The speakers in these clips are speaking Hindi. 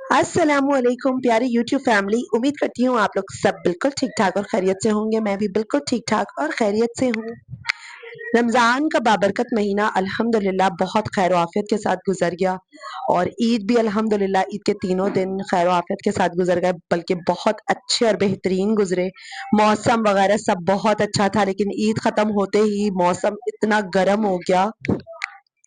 अस्सलामुअलैकुम प्यारी यूट्यूब फैमिली। उम्मीद करती हूँ आप लोग सब बिल्कुल ठीक-ठाक और खैरियत से होंगे। मैं भी बिल्कुल ठीक-ठाक और खैरियत से हूँ। रमज़ान का बाबरकत महीना अल्हम्दुलिल्लाह बहुत खैर आफियत के साथ गुज़र गया और ईद भी अल्हम्दुलिल्लाह ईद के तीनों दिन खैर आफियत के साथ गुज़र गए, बल्कि बहुत अच्छे और बेहतरीन गुज़रे। मौसम वगैरह सब बहुत अच्छा था, लेकिन ईद ख़त्म होते ही मौसम इतना गर्म हो गया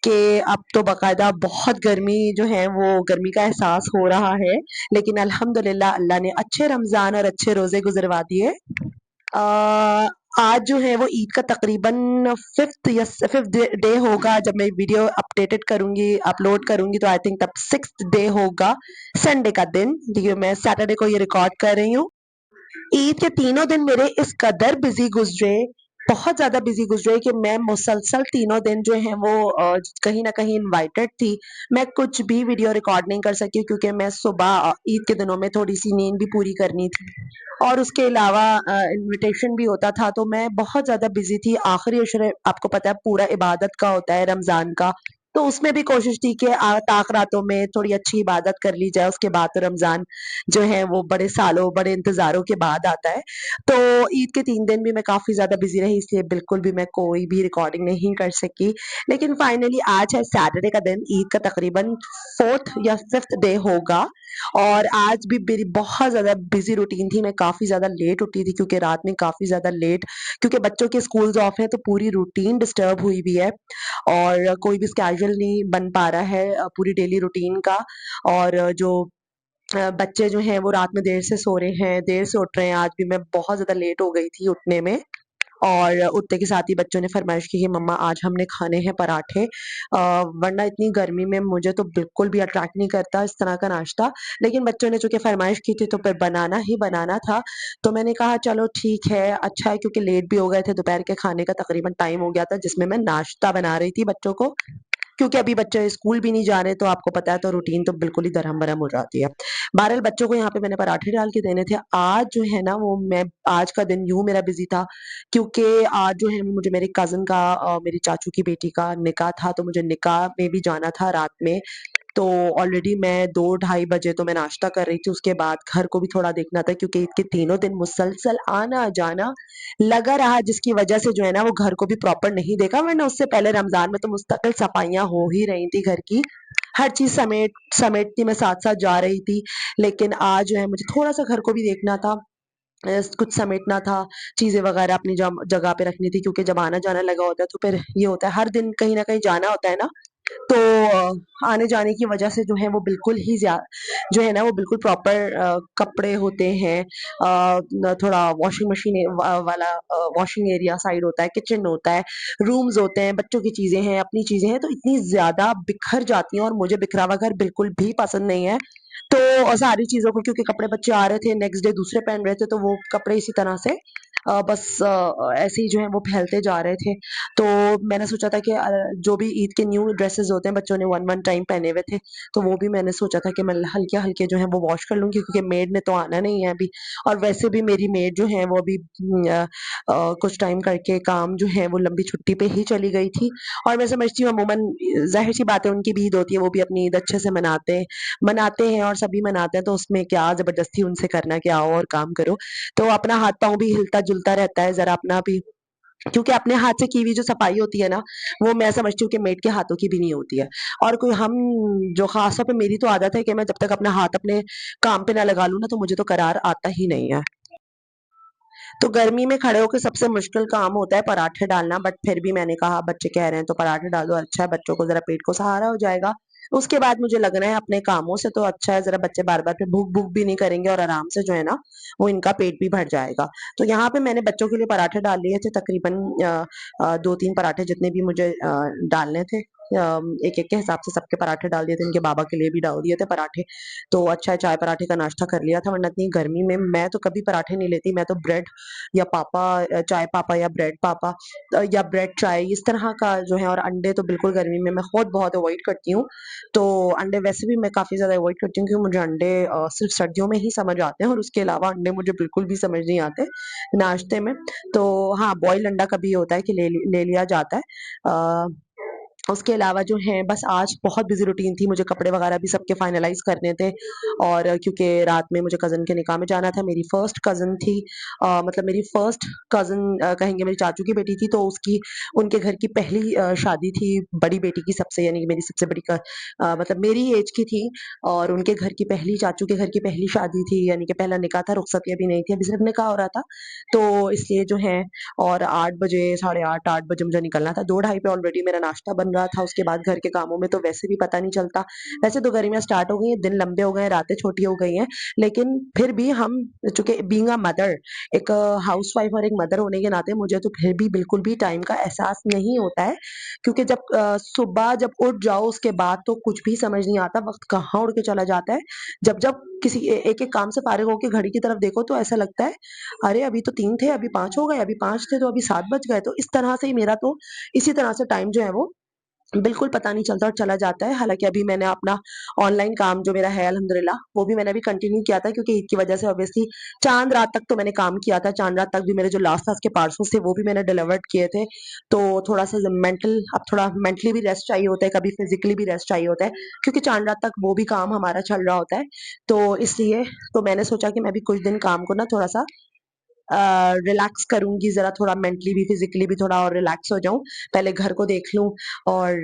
कि अब तो बाकायदा बहुत गर्मी जो है वो गर्मी का एहसास हो रहा है। लेकिन अल्हम्दुलिल्लाह अल्लाह ने अच्छे रमज़ान और अच्छे रोज़े गुज़रवा दिए। अ, आज जो है वो ईद का तकरीबन 5th डे होगा। जब मैं वीडियो अपडेटेड करूँगी, अपलोड करूँगी, तो आई थिंक तब 6th डे होगा, संडे का दिन। देखिए मैं सैटरडे को ये रिकॉर्ड कर रही हूँ। ईद के तीनों दिन मेरे इस कदर बिजी गुजरे, बहुत ज्यादा बिजी गुजरे कि मैं मुसलसल तीनों दिन जो है वो कहीं ना कहीं इनवाइटेड थी। मैं कुछ भी वीडियो रिकॉर्ड नहीं कर सकी क्योंकि मैं सुबह ईद के दिनों में थोड़ी सी नींद भी पूरी करनी थी और उसके अलावा इनविटेशन भी होता था, तो मैं बहुत ज्यादा बिजी थी। आखिरी अशरे आपको पता है पूरा इबादत का होता है रमजान का, तो उसमें भी कोशिश थी कि ताक रातों में थोड़ी अच्छी इबादत कर ली जाए। उसके बाद तो रमजान जो है वो बड़े सालों बड़े इंतज़ारों के बाद आता है। तो ईद के 3 दिन भी मैं काफ़ी ज़्यादा बिज़ी रही, इसलिए बिल्कुल भी मैं कोई भी रिकॉर्डिंग नहीं कर सकी। लेकिन फाइनली आज है सैटरडे का दिन, ईद का तकरीबन 4th या 5th डे होगा और आज भी मेरी बहुत ज़्यादा बिज़ी रूटीन थी। मैं काफ़ी ज़्यादा लेट उठी थी क्योंकि रात में काफ़ी ज़्यादा लेट, क्योंकि बच्चों के स्कूल्स ऑफ हैं तो पूरी रूटीन डिस्टर्ब हुई हुई है और कोई भी स्केड्यूल नहीं बन पा रहा है पूरी डेली रूटीन का। और जो बच्चे जो हैं वो रात में देर से सो रहे हैं, देर से उठ रहे हैं। आज भी मैं बहुत ज़्यादा लेट हो गई थी उठने में और उठते के साथ ही बच्चों ने फरमाइश की कि मम्मा आज हमने खाने हैं पराठे। वरना इतनी गर्मी में मुझे तो बिल्कुल भी अट्रैक्ट नहीं करता इस तरह का नाश्ता, लेकिन बच्चों ने चूँकि फरमाइश की थी तो फिर बनाना ही बनाना था। तो मैंने कहा चलो ठीक है, अच्छा है, क्योंकि लेट भी हो गए थे, दोपहर के खाने का तकरीबन टाइम हो गया था जिसमें मैं नाश्ता बना रही थी बच्चों को। क्योंकि अभी बच्चे स्कूल भी नहीं जा रहे, तो आपको पता है तो रूटीन तो बिल्कुल ही दरहम-बरहम हो जाती है। बहरहाल बच्चों को यहाँ पे मैंने पराठे डाल के देने थे। आज जो है ना वो मैं आज का दिन यूँ मेरा बिज़ी था क्योंकि आज जो है मुझे मेरे कज़िन का मेरी चाचू की बेटी का निकाह था, तो मुझे निकाह में भी जाना था रात में। तो ऑलरेडी मैं 2 ढाई बजे तो मैं नाश्ता कर रही थी, उसके बाद घर को भी थोड़ा देखना था क्योंकि ईद के तीनों दिन मुसलसल आना-जाना लगा रहा, जिसकी वजह से जो है ना वो घर को भी प्रॉपर नहीं देखा। वरना उससे पहले रमज़ान में तो मुस्तकिल सफाइयाँ हो ही रही थी घर की। हर चीज़ समेटती मैं साथ-साथ जा रही थी। लेकिन आज जो है मुझे थोड़ा-सा घर को भी देखना था, कुछ समेटना था, चीज़ें वगैरह अपनी जगह पे रखनी थी क्योंकि जब आना-जाना लगा होता है तो फिर ये होता है हर दिन कहीं न कहीं जाना होता है ना, तो आने-जाने की वजह से जो है वो बिल्कुल ही जो है ना वो बिल्कुल प्रॉपर कपड़े होते हैं, न थोड़ा वॉशिंग मशीन वाला वॉशिंग एरिया साइड होता है, किचन होता है, रूम्स होते हैं, बच्चों की चीज़ें हैं, अपनी चीज़ें हैं, तो इतनी ज़्यादा बिखर जाती हैं और मुझे बिखरा हुआ घर बिल्कुल भी पसंद नहीं है। तो सारी चीज़ों को, क्योंकि कपड़े बच्चे आ रहे थे, नेक्स्ट डे दूसरे पहन रहे थे, तो वो कपड़े इसी तरह से बस ऐसे ही जो है वो फैलते जा रहे थे। तो मैंने सोचा था कि जो भी ईद के न्यू ड्रेसेस होते हैं बच्चों ने वन वन टाइम पहने हुए थे, तो वो भी मैंने सोचा था कि मैं हल्के-हल्के जो है वो वॉश कर लूँगी क्योंकि मेड ने तो आना नहीं है अभी। और वैसे भी मेरी मेड जो है वो अभी कुछ टाइम करके काम जो है वो लंबी छुट्टी पे ही चली गई थी और मैं समझती हूँ अमूमन ज़ाहिर-सी बात है उनकी भी ईद होती है, वो भी अपनी ईद अच्छे से मनाते हैं और सभी मनाते हैं, तो उसमें क्या ज़बरदस्ती उनसे करना कि आओ और काम करो। तो अपना हाथ-पाँव भी हिलता-जुलता रहता है, ज़रा अपना भी, क्योंकि अपने हाथ से की हुई जो सफाई होती है ना, वो मैं समझती हूँ कि मेड के हाथों की भी नहीं होती है। और कोई हम जो ख़ास तौर पे मेरी तो आदत है कि मैं जब तक अपना हाथ अपने काम पे ना लगा लूँ ना, तो मुझे तो करार आता ही नहीं है। तो गर्मी में खड़े होके सबसे मुश्किल काम होता है पराठे डालना, बट फिर भी मैंने कहा बच्चे कह रहे हैं तो पराठे डाल दो, अच्छा है, बच्चों को ज़रा पेट को सहारा हो जाएगा। उसके बाद मुझे लगना है अपने कामों से, तो अच्छा है ज़रा बच्चे बार-बार फिर भूख-भूख भी नहीं करेंगे और आराम से जो है ना, वो इनका पेट भी भर जाएगा। तो यहाँ पे मैंने बच्चों के लिए पराठे डाल लिए थे तकरीबन 2-3 पराठे जितने भी मुझे डालने थे। एक-एक के हिसाब से सबके पराठे डाल दिए थे, इनके बाबा के लिए भी डाल दिए थे पराठे। तो अच्छा है चाय पराठे का नाश्ता कर लिया था, वरना इतनी गर्मी में मैं तो कभी पराठे नहीं लेती, मैं तो ब्रेड या चाय पापा या ब्रेड पापा या ब्रेड चाय इस तरह का जो है, और अंडे तो बिल्कुल गर्मी में मैं खुद बहुत अवॉइड करती हूँ। तो अंडे वैसे भी मैं काफ़ी ज़्यादा अवॉइड करती हूँ क्योंकि मुझे अंडे सिर्फ़ सर्दियों में ही समझ आते हैं और उसके अलावा अंडे मुझे बिल्कुल भी समझ नहीं आते नाश्ते में। तो हाँ, बॉइल्ड अंडा कभी होता है कि ले लिया जाता है। अ, उसके अलावा जो है बस आज बहुत बिज़ी रूटीन थी, मुझे कपड़े वगैरह भी सबके फाइनलाइज़ करने थे और क्योंकि रात में मुझे कज़न के निकाह में जाना था, मेरी फर्स्ट कज़न थी, मतलब मेरी फर्स्ट कज़न कहेंगे मेरी चाचू की बेटी थी, तो उसकी उनके घर की पहली शादी थी बड़ी बेटी की सबसे, यानी कि मेरी सबसे बड़ी मतलब मेरी एज की थी, और उनके घर की पहली, चाचू के घर की पहली शादी थी, यानी कि पहला निकाह था, रुखसती अभी नहीं थी, अभी सिर्फ निकाह हो रहा था। तो इसलिए जो है, और 8 बजे, साढ़े 8 बजे मुझे निकलना था, 2 ढाई पे ऑलरेडी मेरा नाश्ता बन रहा था, उसके बाद घर के कामों में तो वैसे भी पता नहीं चलता। वैसे तो गर्मियाँ स्टार्ट हो गई हैं, दिन लंबे हो गए हैं, रातें छोटी हो गई हैं, लेकिन फिर भी हम, चूँकि बीइंग अ मदर, एक हाउसवाइफ और एक मदर होने के नाते मुझे तो फिर भी बिल्कुल भी टाइम का एहसास नहीं होता है, क्योंकि जब सुबह जब उठ जाओ उसके बाद तो कुछ भी समझ नहीं आता, वक़्त कहाँ उड़ के चला जाता है। जब किसी एक-एक काम से फ़ारिग होके घड़ी की तरफ देखो तो ऐसा लगता है, अरे अभी तो 3 थे, अभी 5 हो गए, अभी 5 थे तो अभी 7 बज गए। तो इस तरह से ही मेरा तो इसी तरह से टाइम जो है वो बिल्कुल पता नहीं चलता और चला जाता है। हालाँकि अभी मैंने अपना ऑनलाइन काम जो मेरा है अल्हम्दुलिल्लाह, वो भी मैंने अभी कंटिन्यू किया था, क्योंकि ईद की वजह से ऑब्वियसली चाँद रात तक तो मैंने काम किया था। चाँद रात तक भी मेरे जो लास्ट था उसके पार्सल्स थे वो भी मैंने डिलीवर्ड किए थे। तो थोड़ा-सा मेंटल, अब थोड़ा मेंटली भी रेस्ट चाहिए होता है, कभी फिज़िकली भी रेस्ट चाहिए होता है, क्योंकि चाँद रात तक वो भी काम हमारा चल रहा होता है। तो इसलिए तो मैंने सोचा कि मैं भी कुछ दिन काम को ना थोड़ा-सा रिलैक्स करूँगी, ज़रा थोड़ा मेंटली भी, फिज़िकली भी थोड़ा और रिलैक्स हो जाऊँ। पहले घर को देख लूँ, और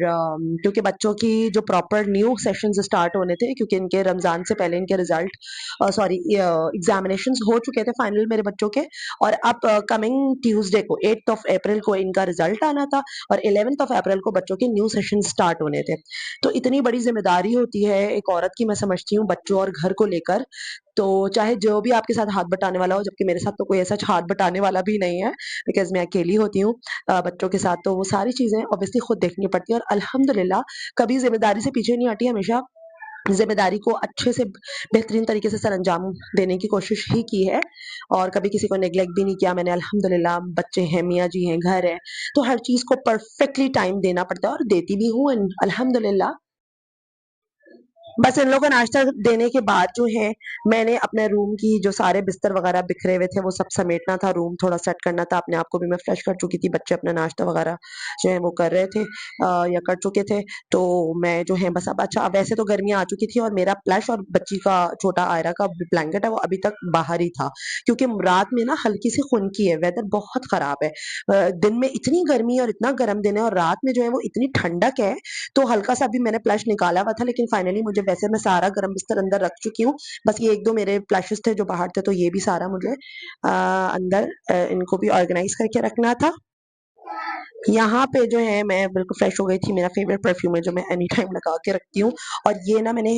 क्योंकि बच्चों की जो प्रॉपर न्यू सेशंस स्टार्ट होने थे, क्योंकि इनके रमज़ान से पहले इनके रिज़ल्ट सॉरी एग्ज़ामिनेशंस हो चुके थे फाइनल मेरे बच्चों के, और अब कमिंग ट्यूज़डे को 8th ऑफ अप्रैल को इनका रिज़ल्ट आना था, और 11th ऑफ अप्रैल को बच्चों के न्यू सेशन स्टार्ट होने थे। तो इतनी बड़ी ज़िम्मेदारी होती है एक औरत की, मैं समझती हूँ, बच्चों और घर को लेकर। तो चाहे जो भी आपके साथ हाथ बटाने वाला हो, जबकि मेरे साथ तो कोई ऐसा हाथ बटाने वाला भी नहीं है, बिकॉज़ मैं अकेली होती हूँ बच्चों के साथ, तो वो सारी चीज़ें ऑब्वियसली खुद देखनी पड़ती है, और अल्हम्दुलिल्लाह कभी ज़िम्मेदारी से पीछे नहीं हटी, हमेशा ज़िम्मेदारी को अच्छे से बेहतरीन तरीके से सरअंजाम देने की कोशिश ही की है, और कभी किसी को नेग्लेक्ट भी नहीं किया मैंने। अल्हम्दुलिल्लाह बच्चे हैं, मियाँ जी हैं, घर है, तो हर चीज़ को परफेक्टली टाइम देना पड़ता है, और देती भी हूँ, एंड अल्हम्दुलिल्लाह बस इन लोगों को नाश्ता देने के बाद जो है, मैंने अपने रूम की जो सारे बिस्तर वगैरह बिखरे हुए थे वो सब समेटना था, रूम थोड़ा सेट करना था, अपने आप को भी मैं फ्रेश कर चुकी थी, बच्चे अपना नाश्ता वगैरह जो है वो कर रहे थे या कर चुके थे। तो मैं जो है बस, अब अच्छा, वैसे तो गर्मियाँ आ चुकी थी, और मेरा प्लश और बच्ची का छोटा आयरा का ब्लैंकेट है वो अभी तक बाहर ही था, क्योंकि रात में ना हल्की सी खुनकी है, वेदर बहुत खराब है। दिन में इतनी गर्मी और इतना गर्म दिन है, और रात में जो है वो इतनी ठंडक है, तो हल्का-सा अभी मैंने प्लश निकाला हुआ था, लेकिन फाइनली मुझे, वैसे मैं सारा गरम बिस्तर अंदर रख चुकी हूँ। बस ये 1-2 मेरे प्लशेज़ थे जो बाहर थे, तो ये भी सारा मुझे अंदर इनको भी ऑर्गनाइज़ करके रखना था। यहाँ पे जो है मैं बिल्कुल फ्रेश हो गई थी, मेरा फ़ेवरेट परफ्यूम है जो मैं एनी टाइम लगा के रखती हूँ, और ये ना मैंने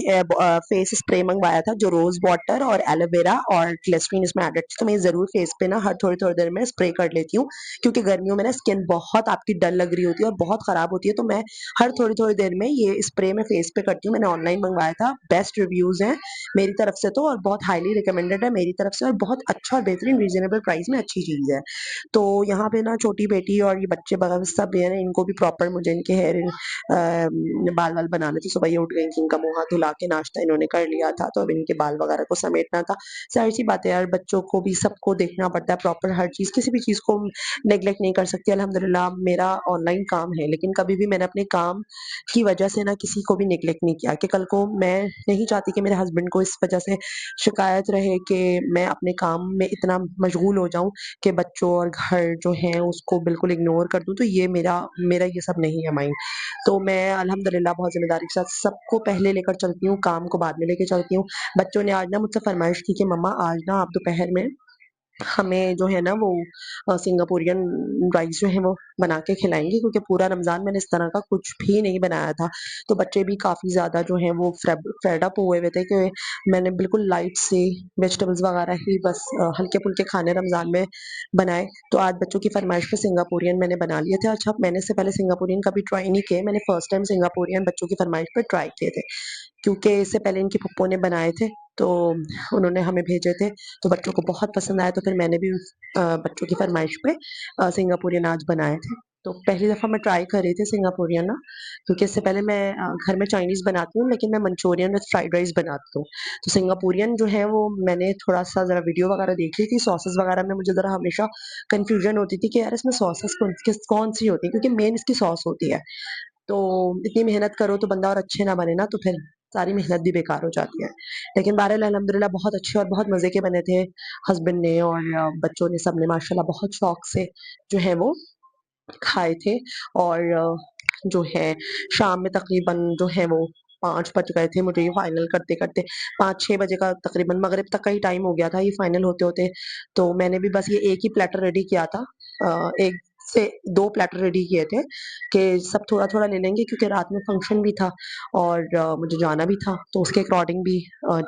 फेस स्प्रे मँगवाया था जो रोज़ वाटर और एलोवेरा और ग्लिसरीन इसमें एडेड थी, तो मैं ज़रूर फेस पे ना हर थोड़ी-थोड़ी देर में स्प्रे कर लेती हूँ, क्योंकि गर्मियों में ना स्किन बहुत आपकी डल लग रही होती है और बहुत ख़राब होती है, तो मैं हर थोड़ी-थोड़ी देर में ये स्प्रे मैं फेस पे करती हूँ। मैंने ऑनलाइन मँगवाया था, बेस्ट रिव्यूज़ हैं मेरी तरफ से तो, और बहुत हाइली रिकमेंडेड है मेरी तरफ से, और बहुत अच्छा और बेहतरीन रीज़नेबल प्राइस में अच्छी चीज़ है। तो यहाँ पे ना छोटी बेटी और ये बच्चे वगैरह सब है ना, इनको भी प्रॉपर मुझे इनके बाल-वाल बनाने थे। सुबह ये उठ गई थी, इनका मुँह हाथ धुला के नाश्ता इन्होंने कर लिया था, तो अब इनके बाल वगैरह को समेटना था। ज़ाहिर-सी बात है यार, बच्चों को भी सबको देखना पड़ता है प्रॉपर हर चीज़, किसी भी चीज़ को नेग्लेक्ट नहीं कर सकती। अल्हम्दुलिल्लाह मेरा ऑनलाइन काम है, लेकिन कभी भी मैंने अपने काम की वजह से ना किसी को भी नेग्लेक्ट नहीं किया, कि कल को मैं नहीं चाहती कि मेरे हस्बैंड को इस वजह से शिकायत रहे कि मैं अपने काम में इतना मशगूल हो जाऊँ कि बच्चों और घर जो हैं उसको बिल्कुल इग्नोर कर दूँ, तो ये मेरा मेरा ये सब नहीं है माइंड। तो मैं अल्हम्दुलिल्लाह बहुत ज़िम्मेदारी के साथ सबको पहले लेकर चलती हूँ, काम को बाद में लेके चलती हूँ। बच्चों ने आज ना मुझसे फ़रमाइश की कि मम्मा आज ना आप दोपहर में हमें जो है ना वो सिंगापुरियन राइस जो है वो बना के खिलाएँगी, क्योंकि पूरा रमज़ान मैंने इस तरह का कुछ भी नहीं बनाया था। तो बच्चे भी काफ़ी ज़्यादा जो हैं वो फेड अप हुए हुए थे कि मैंने बिल्कुल लाइट से वेजिटेबल्स वगैरह ही बस हल्के-फुल्के खाने रमज़ान में बनाए। तो आज बच्चों की फ़रमाइश पे सिंगापुरियन मैंने बना लिए थे। अच्छा, मैंने इससे पहले सिंगापुरियन कभी ट्राई नहीं किए, मैंने फर्स्ट टाइम सिंगापुरियन बच्चों की फ़रमाइश पे ट्राई किए थे। क्योंकि इससे पहले इनकी फूफो ने बनाए थे, तो उन्होंने हमें भेजे थे, तो बच्चों को बहुत पसंद आया, तो फिर मैंने भी बच्चों की फ़रमाइश पे सिंगापुरियन आज बनाए थे। तो पहली दफ़ा मैं ट्राई कर रही थी सिंगापुरियन ना, क्योंकि इससे पहले मैं घर में चाइनीज़ बनाती हूँ, लेकिन मैं मंचूरियन विद फ्राइड राइस बनाती हूँ। तो सिंगापुरियन जो है वो मैंने थोड़ा-सा ज़रा वीडियो वगैरह देख ली थी, सॉसेस वगैरह में मुझे ज़रा हमेशा कन्फ्यूज़न होती थी कि यार इसमें सॉसेस कौन-सी होती है, क्योंकि मेन इसकी सॉस होती है। तो इतनी मेहनत करो तो बंदा और अच्छे ना बने ना, तो फिर सारी मेहनत भी बेकार हो जाती है। लेकिन बहरहाल अल्हम्दुलिल्लाह बहुत अच्छे और बहुत मज़े के बने थे। हस्बैंड ने और बच्चों ने सबने माशाल्लाह बहुत शौक से जो है वो खाए थे और जो है शाम में तकरीबन जो है वो 5 बज गए थे मुझे ये फाइनल करते-करते। 5-6 बजे का तकरीबन मगरिब तक का ही टाइम हो गया था ये फाइनल होते-होते। तो मैंने भी बस ये एक ही प्लेटर रेडी किया था। 1 से 2 प्लेटर रेडी किए थे कि सब थोड़ा-थोड़ा ले लेंगे क्योंकि रात में फंक्शन भी था और मुझे जाना भी था। तो उसके अकॉर्डिंग भी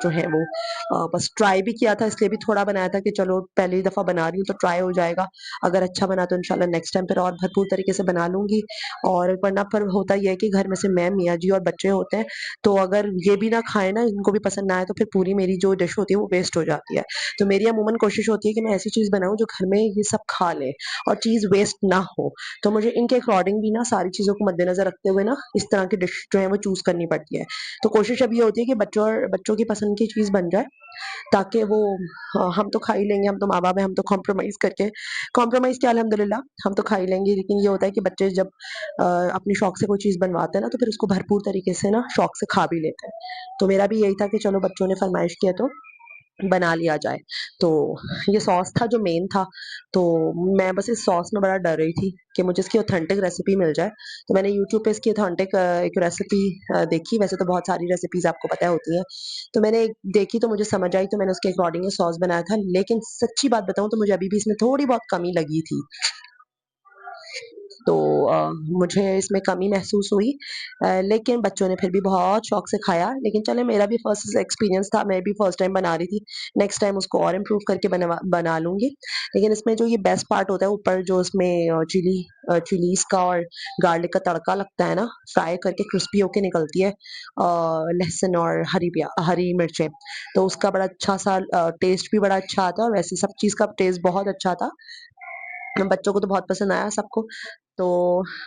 जो है वो बस ट्राई भी किया था इसलिए भी थोड़ा बनाया था कि चलो पहली दफ़ा बना रही हूँ तो ट्राई हो जाएगा। अगर अच्छा बना तो इंशाल्लाह नेक्स्ट टाइम फिर और भरपूर तरीके से बना लूँगी और वरना फिर होता ये है कि घर में से मैं, मियाँ जी और बच्चे होते हैं, तो अगर ये भी ना खाएँ ना, इनको भी पसंद ना आए तो फिर पूरी मेरी जो डिश होती है वो वेस्ट हो जाती है। तो मेरी अमूमन कोशिश होती है कि मैं ऐसी चीज़ बनाऊँ जो घर में ये सब खा लें और चीज़ वेस्ट ना हो। तो मुझे इनके अकॉर्डिंग भी ना सारी चीज़ों को मद्देनज़र रखते हुए ना इस तरह की डिश जो है वो चूज़ करनी पड़ती है। तो कोशिश अब ये होती है कि बच्चों की पसंद की चीज़ बन जाए ताकि वो हम तो खा ही लेंगे, हम तो माँ-बाप हैं, हम तो कॉम्प्रोमाइज़ क्या अल्हम्दुलिल्लाह हम तो खा ही लेंगे, लेकिन ये होता है कि बच्चे जब अपने शौक से कोई चीज़ बनवाते हैं ना, तो फिर उसको भरपूर तरीके से ना शौक से खा भी लेते हैं। तो मेरा भी यही था कि चलो बच्चों ने फ़रमाइश की है तो बना लिया जाए। तो ये सॉस था जो मेन था, तो मैं बस इस सॉस में बड़ा डर रही थी कि मुझे इसकी ऑथेंटिक रेसिपी मिल जाए। तो मैंने यूट्यूब पे इसकी ऑथेंटिक एक रेसिपी देखी, वैसे तो बहुत सारी रेसिपीज़ आपको पता होती हैं। तो मैंने एक देखी तो मुझे समझ आई तो मैंने उसके अकॉर्डिंग ये सॉस बनाया था, लेकिन सच्ची बात बताऊँ तो मुझे अभी भी इसमें थोड़ी बहुत कमी लगी थी। तो मुझे इसमें कमी महसूस हुई लेकिन बच्चों ने फिर भी बहुत शौक से खाया। लेकिन चलें मेरा भी फर्स्ट एक्सपीरियंस था, मैं भी फर्स्ट टाइम बना रही थी। नेक्स्ट टाइम उसको और इम्प्रूव करके बना लूँगी। लेकिन इसमें जो ये बेस्ट पार्ट होता है ऊपर जो इसमें चिलीज़ का और गार्लिक का तड़का लगता है ना, फ्राई करके क्रिस्पी होके निकलती है लहसुन और हरी मिर्चें। तो उसका बड़ा अच्छा-सा टेस्ट भी बड़ा अच्छा आता है और वैसे सब चीज़ का टेस्ट बहुत अच्छा था। बच्चों को तो बहुत पसंद आया सबको। तो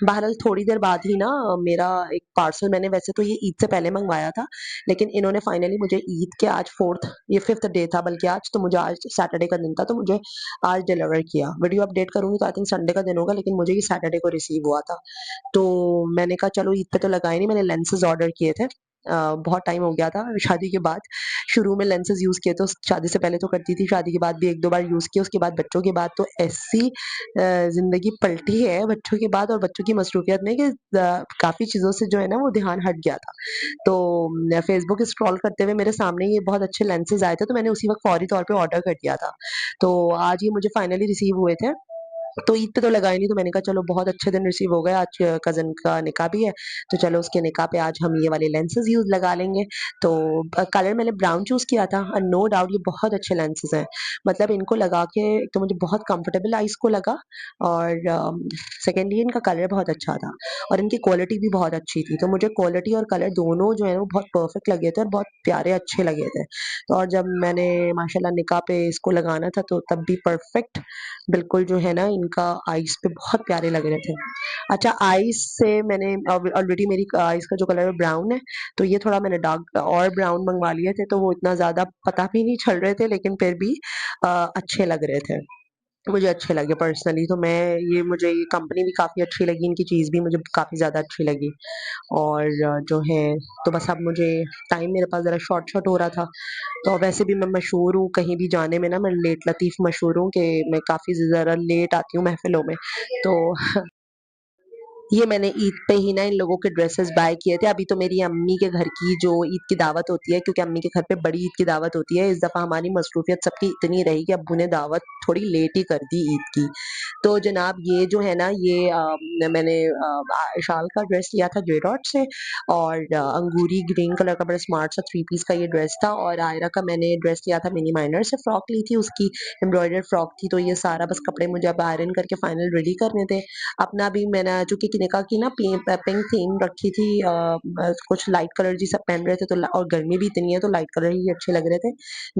बहरहाल थोड़ी देर बाद ही ना मेरा एक पार्सल मैंने वैसे तो ये ईद से पहले मँगवाया था, लेकिन इन्होंने फाइनली मुझे ईद के आज 4th ये 5th डे था बल्कि आज, तो मुझे आज सैटरडे का दिन था तो मुझे आज डिलीवर किया। वीडियो अपडेट करूँगी तो आई थिंक संडे का दिन होगा लेकिन मुझे ये सैटरडे को रिसीव हुआ था। तो मैंने कहा चलो ईद पे तो लगाए नहीं, मैंने लेंसेज़ ऑर्डर किए थे। बहुत टाइम हो गया था शादी के बाद। शुरू में लेंसेज़ यूज़ किए तो शादी से पहले तो करती थी, शादी के बाद भी 1-2 बार यूज़ किए, उसके बाद बच्चों के बाद तो ऐसी ज़िंदगी पलटी है बच्चों के बाद और बच्चों की मसरूफ़ियत में कि काफ़ी चीज़ों से जो है ना वो ध्यान हट गया था। तो फ़ेसबुक स्क्रॉल करते हुए मेरे सामने ये बहुत अच्छे लेंसेज़ आए थे तो मैंने उसी वक़्त फ़ौरी तौर पे ऑर्डर कर दिया था। तो आज ये मुझे फाइनली रिसीव हुए थे। तो ईद पे तो लगाए नहीं तो मैंने कहा चलो बहुत अच्छे दिन रिसीव हो गए, आज कज़िन का निकाह भी है, तो चलो उसके निकाह पे आज हम ये वाले लेंसेज़ यूज़ लगा लेंगे। तो कलर मैंने ब्राउन चूज़ किया था और नो डाउट ये बहुत अच्छे लेंसेज़ हैं। मतलब इनको लगा के एक तो मुझे बहुत कंफर्टेबल आइज़ को लगा और सेकंडली इनका कलर बहुत अच्छा था और इनकी क्वालिटी भी बहुत अच्छी थी। तो मुझे क्वालिटी और कलर दोनों जो है वो बहुत परफेक्ट लगे थे और बहुत प्यारे अच्छे लगे थे। तो और जब मैंने माशाल्लाह निकाह पे इसको लगाना था तो तब भी परफेक्ट बिल्कुल जो है ना इनका आइज़ पे बहुत प्यारे लग रहे थे। अच्छा आइज़ से मैंने ऑलरेडी मेरी आइज़ का जो कलर है ब्राउन है, तो ये थोड़ा मैंने डार्क और ब्राउन मँगवा लिए थे, तो वो इतना ज़्यादा पता भी नहीं चल रहे थे लेकिन फिर भी अच्छे लग रहे थे। मुझे अच्छे लगे पर्सनली तो मुझे ये कंपनी भी काफ़ी अच्छी लगी, इनकी चीज़ भी मुझे काफ़ी ज़्यादा अच्छी लगी और जो है तो बस अब मुझे टाइम मेरे पास ज़रा शॉर्ट हो रहा था। तो वैसे भी मैं मशहूर हूँ कहीं भी जाने में ना मैं लेट लतीफ़ मशहूर हूँ कि मैं काफ़ी ज़रा लेट आती हूँ महफ़िलों में। तो ये मैंने ईद पे ही ना इन लोगों के ड्रेसेस बाय किए थे। अभी तो मेरी अम्मी के घर की जो ईद की दावत होती है क्योंकि अम्मी के घर पे बड़ी ईद की दावत होती है। इस दफ़ा हमारी मसरूफ़ियत सबकी इतनी रही कि अब्बू ने दावत थोड़ी लेट ही कर दी ईद की। तो जनाब ये जो है ना ये मैंने शाल का ड्रेस लिया था जेडॉट से और अंगूरी ग्रीन कलर का बड़ा स्मार्ट सा 3 पीस का ये ड्रेस था और आयरा का मैंने ड्रेस लिया था मिनी माइनर से फ्रॉक ली थी उसकी एम्ब्रॉयडर्ड फ्रॉक थी। तो ये सारा बस कपड़े मुझे अब आयरन करके फाइनल रेडी करने थे। अपना भी मैंने चूँकि निकाह की ना पिंक थीम रखी थी कुछ लाइट कलर जी सब पहन रहे थे तो और गर्मी भी इतनी है तो लाइट कलर ही अच्छे लग रहे थे।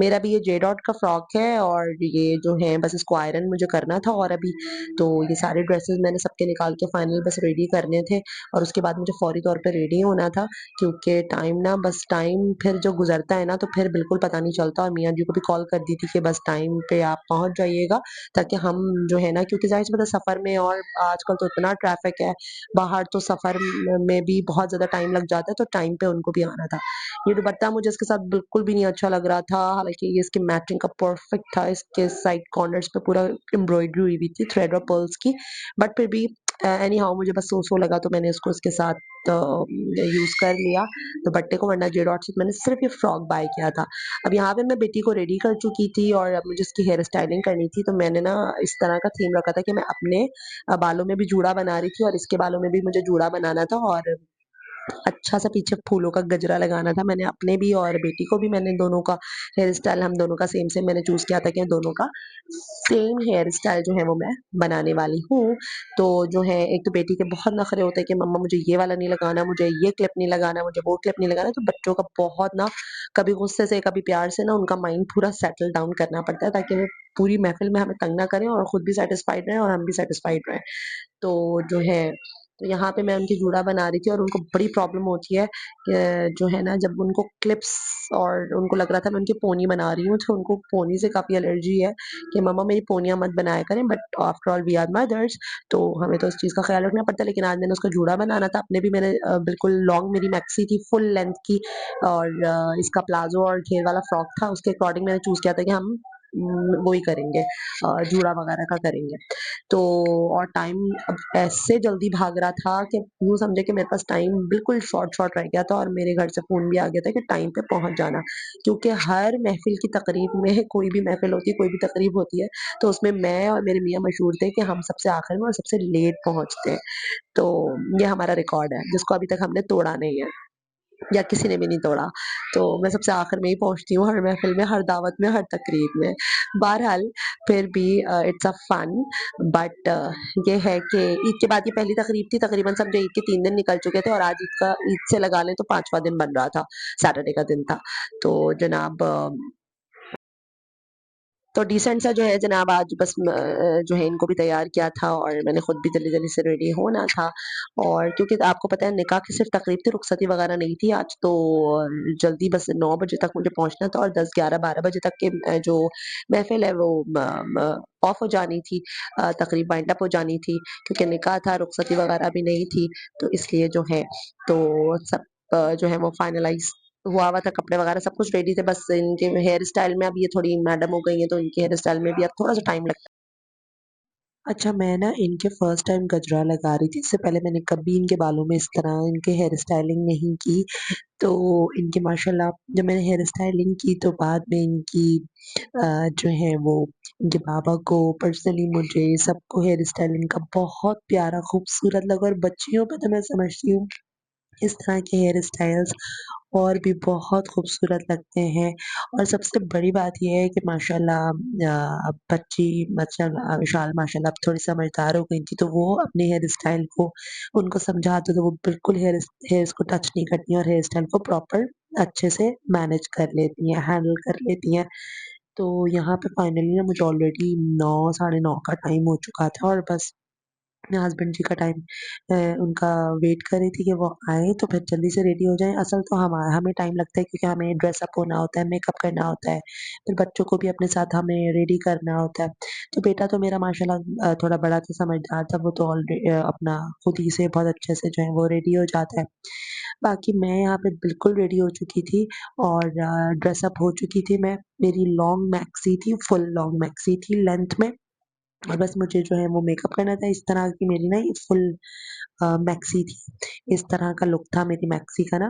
मेरा भी ये जे डॉट का फ्रॉक है और ये जो है बस इसको आयरन मुझे करना था और अभी तो ये सारे ड्रेसेस मैंने सबके निकाल के फाइनल बस रेडी करने थे और उसके बाद मुझे फौरी तौर पे रेडी होना था क्योंकि टाइम फिर जो गुज़रता है ना तो फिर बिल्कुल पता नहीं चलता और मियाँ जी को भी कॉल कर दी थी कि बस टाइम पे आप पहुँच जाइएगा ताकि हम जो है ना क्योंकि ज़ाहिर-सी बात है सफ़र में और आजकल तो इतना ट्रैफ़िक है बाहर तो सफ़र में भी बहुत ज़्यादा टाइम लग जाता है, तो टाइम पे उनको भी आना था। ये दुपट्टा मुझे इसके साथ बिल्कुल भी नहीं अच्छा लग रहा था, हालाँकि ये इसकी मैचिंग का परफेक्ट था, इसके साइड कॉर्नर्स पे पूरा एम्ब्रॉयडरी हुई हुई थी थ्रेड और पर्ल्स की, बट फिर भी एनी हाउ मुझे बस सो-सो लगा तो मैंने इसको इसके साथ यूज़ कर लिया दुपट्टे को, वरना जे डॉट से मैंने सिर्फ़ ये फ्रॉक बाय किया था। अब यहाँ पे मैं बेटी को रेडी कर चुकी थी और अब मुझे इसकी हेयर स्टाइलिंग करनी थी, तो मैंने ना इस तरह का थीम रखा था कि मैं अपने बालों में भी जूड़ा बना रही थी और इसके बालों में भी मुझे जूड़ा बनाना था और अच्छा-सा पीछे फूलों का गजरा लगाना था। मैंने अपने भी और बेटी को भी मैंने दोनों का हेयर स्टाइल हम दोनों का सेम-सेम मैंने चूज़ किया था कि दोनों का सेम हेयर स्टाइल जो है वो मैं बनाने वाली हूँ। तो जो है एक तो बेटी के बहुत नखरे होते हैं कि मम्मा मुझे ये वाला नहीं लगाना, मुझे ये क्लिप नहीं लगाना, मुझे वो क्लिप नहीं लगाना। तो बच्चों का बहुत ना कभी गुस्से से, कभी प्यार से ना उनका माइंड पूरा सेटल डाउन करना पड़ता है ताकि वो पूरी महफ़िल में हमें तंग ना करें और खुद भी सैटिस्फाइड रहें और हम भी सैटिस्फाइड रहें। तो जो है तो यहाँ पे मैं उनकी जूड़ा बना रही थी और उनको बड़ी प्रॉब्लम होती है जो है ना जब उनको क्लिप्स और उनको लग रहा था मैं उनकी पोनी बना रही हूँ तो उनको पोनी से काफ़ी एलर्जी है कि मम्मा मेरी पोनियाँ मत बनाया करें but after all we are mothers तो हमें तो उस चीज़ का ख्याल रखना पड़ता है लेकिन आज मैंने उसका जूड़ा बनाना था अपने भी मैंने बिल्कुल लॉन्ग मेरी मैक्सी थी फुल लेंथ की और इसका प्लाजो और घेर वाला फ्रॉक था उसके अकॉर्डिंग मैंने चूज़ किया था कि हम वो ही करेंगे जूड़ा वगैरह का करेंगे। तो और टाइम अब ऐसे जल्दी भाग रहा था कि यूँ समझे कि मेरे पास टाइम बिल्कुल शॉर्ट रह गया था और मेरे घर से फ़ोन भी आ गया था कि टाइम पे पहुँच जाना। क्योंकि हर महफ़िल की तकरीब में कोई भी महफ़िल होती है, कोई भी तकरीब होती है, तो उसमें मैं और मेरे मियाँ मशहूर थे कि हम सबसे आखिर में और सबसे लेट पहुँचते हैं। तो ये हमारा रिकॉर्ड है, जिसको अभी तक हमने तोड़ा नहीं है। या किसी ने भी नहीं तोड़ा। तो मैं सबसे आखिर में ही पहुँचती हूँ हर महफ़िल में, हर दावत में, हर तकरीब में। बहरहाल फिर भी इट्स अ फन बट ये है कि ईद के बाद ये पहली तकरीब थी, तकरीबन समझो ईद के 3 दिन निकल चुके थे और आज ईद से लगा लें तो 5वाँ दिन बन रहा था, सैटरडे का दिन था। तो जनाब तो डिसेंट सा जो है जनाब आज बस जो है इनको भी तैयार किया था और मैंने खुद भी जल्दी-जल्दी से रेडी होना था और क्योंकि आपको पता है निकाह की सिर्फ़ तकरीब थी, रुखसती वगैरह नहीं थी आज तो जल्दी बस 9 बजे तक मुझे पहुँचना था और 10, 11, 12 बजे तक के जो महफ़िल है वो ऑफ हो जानी थी तकरीब वाइंड अप हो जानी थी क्योंकि निकाह था, रुखसती वगैरह भी नहीं थी, तो इसलिए जो है तो सब जो है वो फाइनलाइज़ हुआ हुआ था, कपड़े वगैरह सब कुछ रेडी थे, बस इनके हेयर स्टाइल में अब ये थोड़ी मैडम हो गई हैं, तो इनके हेयर स्टाइल में भी अब थोड़ा-सा टाइम लगता है। अच्छा मैं ना इनके फर्स्ट टाइम गजरा लगा रही थी, इससे पहले मैंने कभी इनके बालों में इस तरह इनके हेयर स्टाइलिंग नहीं की। तो इनके माशाल्लाह जब मैंने हेयर स्टाइलिंग की तो बाद में इनकी जो है वो इनके बाबा को पर्सनली मुझे सबको हेयर स्टाइलिंग का बहुत प्यारा खूबसूरत लगा और बच्चियों पे तो मैं समझती हूँ इस तरह के हेयर स्टाइल्स और भी बहुत खूबसूरत लगते हैं और सबसे बड़ी बात ये है कि माशाल्लाह अब बच्ची माशाल्लाह विशाल माशाल्लाह अब थोड़ी समझदार हो गई थी, तो वो अपने हेयर स्टाइल को उनको समझा दो तो वो बिल्कुल हेयर्स को टच नहीं करती हैं और हेयर स्टाइल को प्रॉपर अच्छे से मैनेज कर लेती हैं, हैंडल कर लेती हैं। तो यहाँ पे फाइनली ना मुझे ऑलरेडी 9 साढ़े 9 का टाइम हो चुका था और बस अपने हस्बैंड जी का टाइम उनका वेट कर रही थी कि वो आएँ तो फिर जल्दी से रेडी हो जाएँ। असल तो हमें टाइम लगता है क्योंकि हमें ड्रेस अप होना होता है, मेकअप करना होता है, फिर बच्चों को भी अपने साथ हमें रेडी करना होता है। तो बेटा तो मेरा माशाल्लाह थोड़ा बड़ा था, समझदार था, वो तो अपना खुद ही से बहुत अच्छे से जो है वो रेडी हो जाता है। बाकी मैं यहाँ पे बिल्कुल रेडी हो चुकी थी और ड्रेस अप हो चुकी थी मैं। मेरी लॉन्ग मैक्सी थी, फुल लॉन्ग मैक्सी थी लेंथ में और बस मुझे जो है वो मेकअप करना था। इस तरह की मेरी ना ये फुल मैक्सी थी। इस तरह का लुक था मेरी मैक्सी का ना,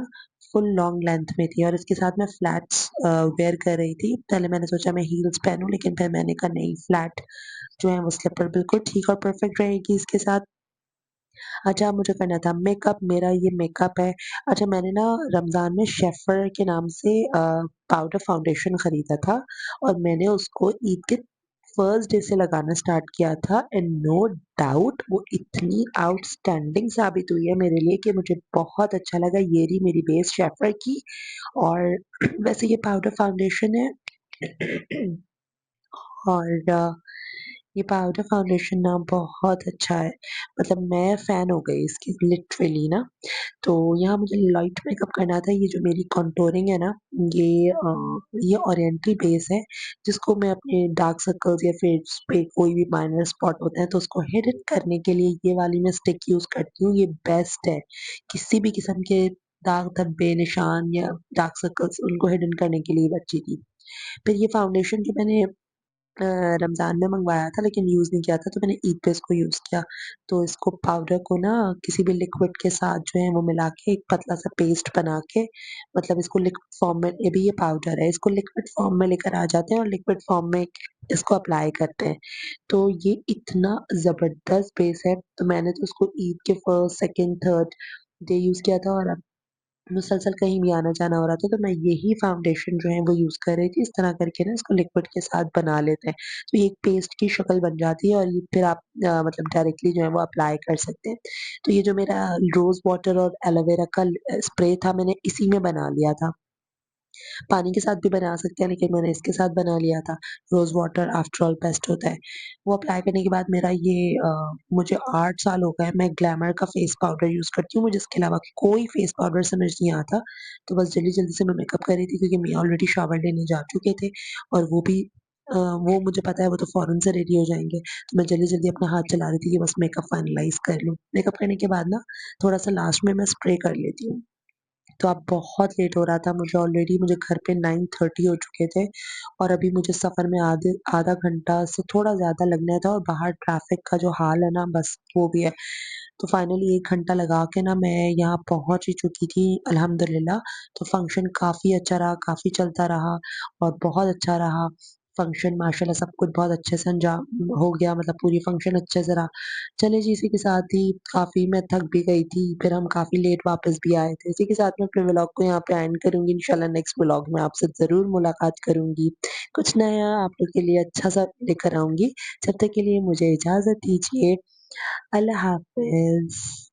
फुल लॉन्ग लेंथ में थी और इसके साथ मैं फ्लैट्स वेयर कर रही थी। पहले मैंने सोचा मैं हील्स पहनूँ लेकिन फिर मैंने कहा नहीं फ्लैट जो है वो स्लीपर बिल्कुल ठीक और परफेक्ट रहेगी इसके साथ। अच्छा मुझे करना था मेकअप, मेरा ये मेकअप है। अच्छा मैंने ना रमज़ान में शेफ़र के नाम से पाउडर फाउंडेशन खरीदा था और मैंने उसको ईद के फर्स्ट डे से लगाना स्टार्ट किया था एंड नो डाउट वो इतनी आउटस्टैंडिंग साबित हुई है मेरे लिए कि मुझे बहुत अच्छा लगा। ये रही मेरी बेस शेफ़र की और वैसे ये पाउडर फाउंडेशन है और ये पाउडर फाउंडेशन ना बहुत अच्छा है। मतलब मैं फ़ैन हो गई इसकी लिटरली ना। तो यहाँ मुझे लाइट मेकअप करना था। ये जो मेरी कॉन्टूरिंग है ना, ये ओरिएंटल बेस है, जिसको मैं अपने डार्क सर्कल्स या फेस पे कोई भी माइनर स्पॉट होते हैं, तो उसको हिडन करने के लिए ये वाली मैं स्टिक यूज़ करती हूँ। ये बेस्ट है। किसी भी किस्म के दाग धब्बे, निशान या डार्क सर्कल्स उनको हिडन करने के लिए अच्छी थी। फिर ये फाउंडेशन जो मैंने रमज़ान में मँगवाया था लेकिन यूज़ नहीं किया था, तो मैंने ईद पे इसको यूज़ किया। तो इसको पाउडर को ना किसी भी लिक्विड के साथ जो है वो मिला के एक पतला-सा पेस्ट बना के, मतलब इसको लिक्विड फॉर्म में, अभी ये पाउडर है, इसको लिक्विड फॉर्म में लेकर आ जाते हैं और लिक्विड फॉर्म में इसको अप्लाई करते हैं। तो ये इतना ज़बरदस्त बेस है, तो मैंने तो उसको ईद के first, second, third day use किया था, और अब मुसलसल कहीं भी आना-जाना हो रहा था, तो मैं यही फाउंडेशन जो है वो यूज़ कर रही थी। इस तरह करके ना इसको लिक्विड के साथ बना लेते हैं। तो ये एक पेस्ट की शक्ल बन जाती है, और ये फिर आप मतलब डायरेक्टली जो है वो अप्लाई कर सकते हैं। तो ये जो मेरा रोज़ वाटर और एलोवेरा का स्प्रे था, मैंने इसी में बना लिया था। पानी के साथ भी बना सकते हैं, लेकिन मैंने इसके साथ बना लिया था। Rose water after all best होता है। वो अप्लाई करने के बाद मेरा ये मुझे 8 साल हो गए, मैं ग्लैमर का फेस पाउडर यूज़ करती हूँ। मुझे इसके अलावा कोई फेस पाउडर समझ नहीं आता। तो बस जल्दी-जल्दी से मैं मेकअप कर रही थी, क्योंकि मियाँ ऑलरेडी शावर लेने जा चुके थे, और वो मुझे पता है वो तो फ़ौरन से रेडी हो जाएँगे। तो मैं जल्दी-जल्दी अपना हाथ चला रही थी कि बस मेकअप फाइनलाइज़ कर लूँ। मेकअप करने के बाद ना थोड़ा-सा लास्ट में मैं स्प्रे कर लेती हूँ। तो अब बहुत लेट हो रहा था, मुझे घर पे 9:30 हो चुके थे, और अभी मुझे सफ़र में आधा घंटा से थोड़ा ज़्यादा लगना था, और बाहर ट्रैफ़िक का जो हाल है ना, बस वो भी है। तो फाइनली 1 घंटा लगा के ना मैं यहाँ पहुँच ही चुकी थी अल्हम्दुलिल्लाह। तो फंक्शन काफ़ी अच्छा रहा, काफ़ी चलता रहा, और बहुत अच्छा रहा। फंक्शन माशाल्लाह सब कुछ बहुत अच्छे से अंजाम हो गया, मतलब पूरी फंक्शन अच्छे से रहा। चलिए जी, इसी के साथ ही काफ़ी मैं थक भी गई थी, फिर हम काफ़ी लेट वापस भी आए थे। इसी के साथ मैं अपने व्लॉग को यहाँ पे एंड करूँगी। इंशाल्लाह नेक्स्ट व्लॉग में आपसे ज़रूर मुलाकात करूँगी। कुछ नया आप लोग के लिए अच्छा-सा लेकर आऊँगी। जब तक के लिए मुझे इजाज़त दीजिए। अल्लाह हाफ़िज़।